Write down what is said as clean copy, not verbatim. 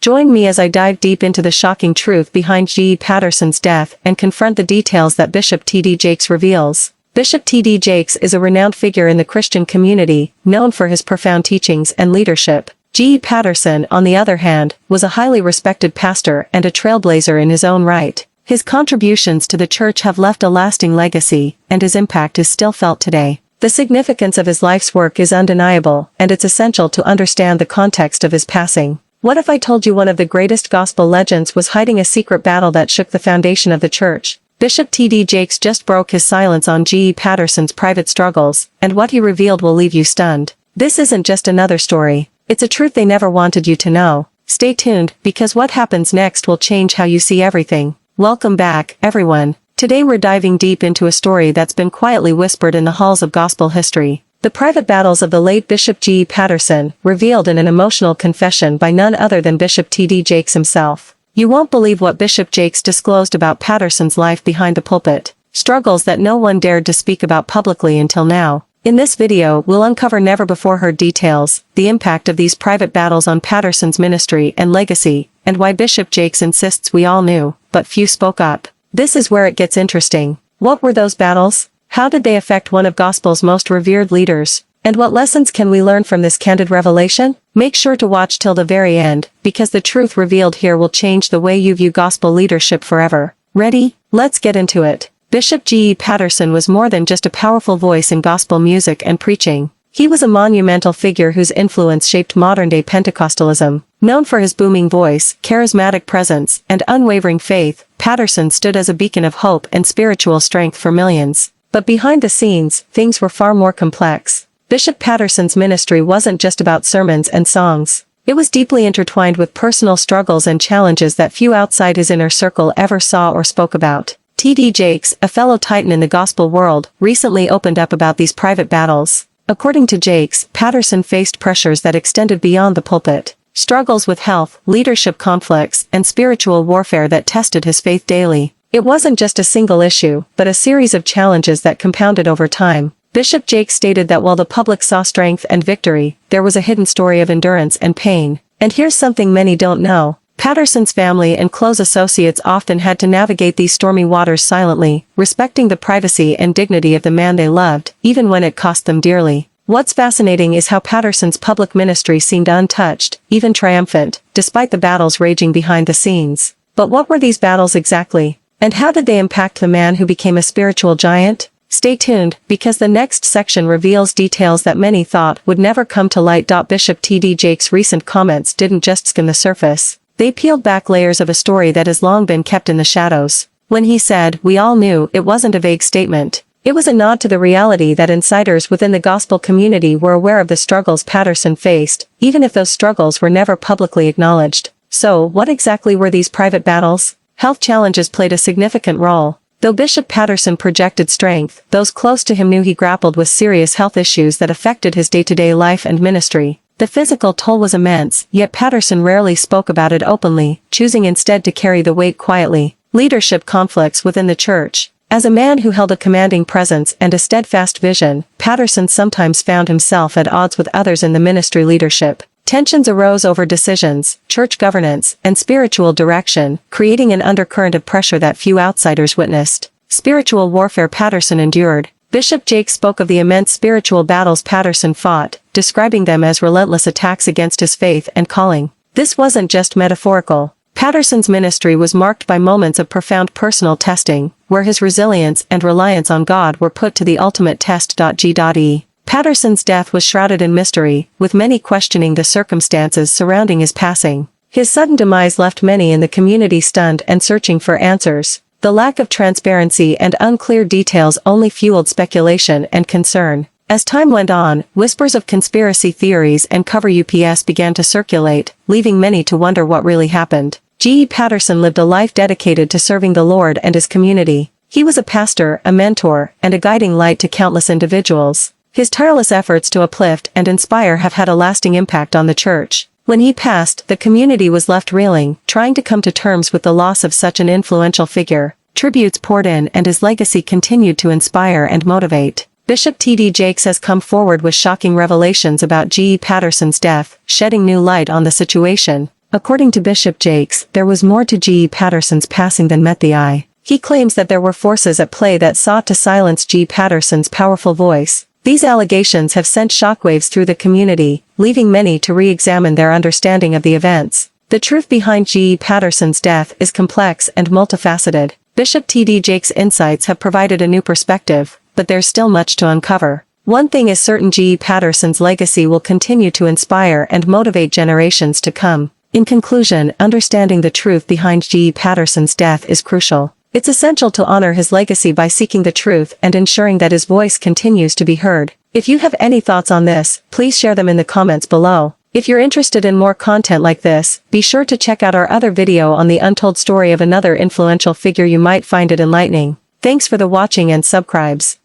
Join me as I dive deep into the shocking truth behind G. Patterson's death and confront the details that Bishop T.D. Jakes reveals. Bishop T.D. Jakes is a renowned figure in the Christian community, known for his profound teachings and leadership. G. Patterson, on the other hand, was a highly respected pastor and a trailblazer in his own right. His contributions to the church have left a lasting legacy, and his impact is still felt today. The significance of his life's work is undeniable, and it's essential to understand the context of his passing. What if I told you one of the greatest gospel legends was hiding a secret battle that shook the foundation of the church? Bishop T.D. Jakes just broke his silence on G. Patterson's private struggles, and what he revealed will leave you stunned. This isn't just another story. It's a truth they never wanted you to know. Stay tuned, because what happens next will change how you see everything. Welcome back, everyone. Today we're diving deep into a story that's been quietly whispered in the halls of gospel history. The private battles of the late Bishop G. Patterson, revealed in an emotional confession by none other than Bishop T.D. Jakes himself. You won't believe what Bishop Jakes disclosed about Patterson's life behind the pulpit. Struggles that no one dared to speak about publicly until now. In this video, we'll uncover never-before-heard details, the impact of these private battles on Patterson's ministry and legacy, and why Bishop Jakes insists we all knew, but few spoke up. This is where it gets interesting. What were those battles? How did they affect one of gospel's most revered leaders? And what lessons can we learn from this candid revelation? Make sure to watch till the very end, because the truth revealed here will change the way you view gospel leadership forever. Ready? Let's get into it. Bishop G. Patterson was more than just a powerful voice in gospel music and preaching. He was a monumental figure whose influence shaped modern-day Pentecostalism. Known for his booming voice, charismatic presence, and unwavering faith, Patterson stood as a beacon of hope and spiritual strength for millions. But behind the scenes, things were far more complex. Bishop Patterson's ministry wasn't just about sermons and songs. It was deeply intertwined with personal struggles and challenges that few outside his inner circle ever saw or spoke about. T.D. Jakes, a fellow titan in the gospel world, recently opened up about these private battles. According to Jakes, Patterson faced pressures that extended beyond the pulpit. Struggles with health, leadership conflicts, and spiritual warfare that tested his faith daily. It wasn't just a single issue, but a series of challenges that compounded over time. Bishop Jakes stated that while the public saw strength and victory, there was a hidden story of endurance and pain. And here's something many don't know. Patterson's family and close associates often had to navigate these stormy waters silently, respecting the privacy and dignity of the man they loved, even when it cost them dearly. What's fascinating is how Patterson's public ministry seemed untouched, even triumphant, despite the battles raging behind the scenes. But what were these battles exactly? And how did they impact the man who became a spiritual giant? Stay tuned, because the next section reveals details that many thought would never come to light. Bishop T.D. Jakes' recent comments didn't just skim the surface. They peeled back layers of a story that has long been kept in the shadows. When he said, "We all knew," it wasn't a vague statement. It was a nod to the reality that insiders within the gospel community were aware of the struggles Patterson faced, even if those struggles were never publicly acknowledged. So, what exactly were these private battles? Health challenges played a significant role. Though Bishop Patterson projected strength, those close to him knew he grappled with serious health issues that affected his day-to-day life and ministry. The physical toll was immense, yet Patterson rarely spoke about it openly, choosing instead to carry the weight quietly. Leadership conflicts within the church. As a man who held a commanding presence and a steadfast vision, Patterson sometimes found himself at odds with others in the ministry leadership. Tensions arose over decisions, church governance, and spiritual direction, creating an undercurrent of pressure that few outsiders witnessed. Spiritual warfare Patterson endured. Bishop Jakes spoke of the immense spiritual battles Patterson fought, describing them as relentless attacks against his faith and calling. This wasn't just metaphorical. Patterson's ministry was marked by moments of profound personal testing, where his resilience and reliance on God were put to the ultimate test. G.E. Patterson's death was shrouded in mystery, with many questioning the circumstances surrounding his passing. His sudden demise left many in the community stunned and searching for answers. The lack of transparency and unclear details only fueled speculation and concern. As time went on, whispers of conspiracy theories and cover-ups began to circulate, leaving many to wonder what really happened. G. Patterson lived a life dedicated to serving the Lord and his community. He was a pastor, a mentor, and a guiding light to countless individuals. His tireless efforts to uplift and inspire have had a lasting impact on the church. When he passed, the community was left reeling, trying to come to terms with the loss of such an influential figure. Tributes poured in and his legacy continued to inspire and motivate. Bishop T.D. Jakes has come forward with shocking revelations about G. Patterson's death, shedding new light on the situation. According to Bishop Jakes, there was more to G. Patterson's passing than met the eye. He claims that there were forces at play that sought to silence G. Patterson's powerful voice. These allegations have sent shockwaves through the community, leaving many to re-examine their understanding of the events. The truth behind G. Patterson's death is complex and multifaceted. Bishop T.D. Jakes' insights have provided a new perspective, but there's still much to uncover. One thing is certain: G. Patterson's legacy will continue to inspire and motivate generations to come. In conclusion, understanding the truth behind G. Patterson's death is crucial. It's essential to honor his legacy by seeking the truth and ensuring that his voice continues to be heard. If you have any thoughts on this, please share them in the comments below. If you're interested in more content like this, be sure to check out our other video on the untold story of another influential figure. You might find it enlightening. Thanks for the watching and subscribes.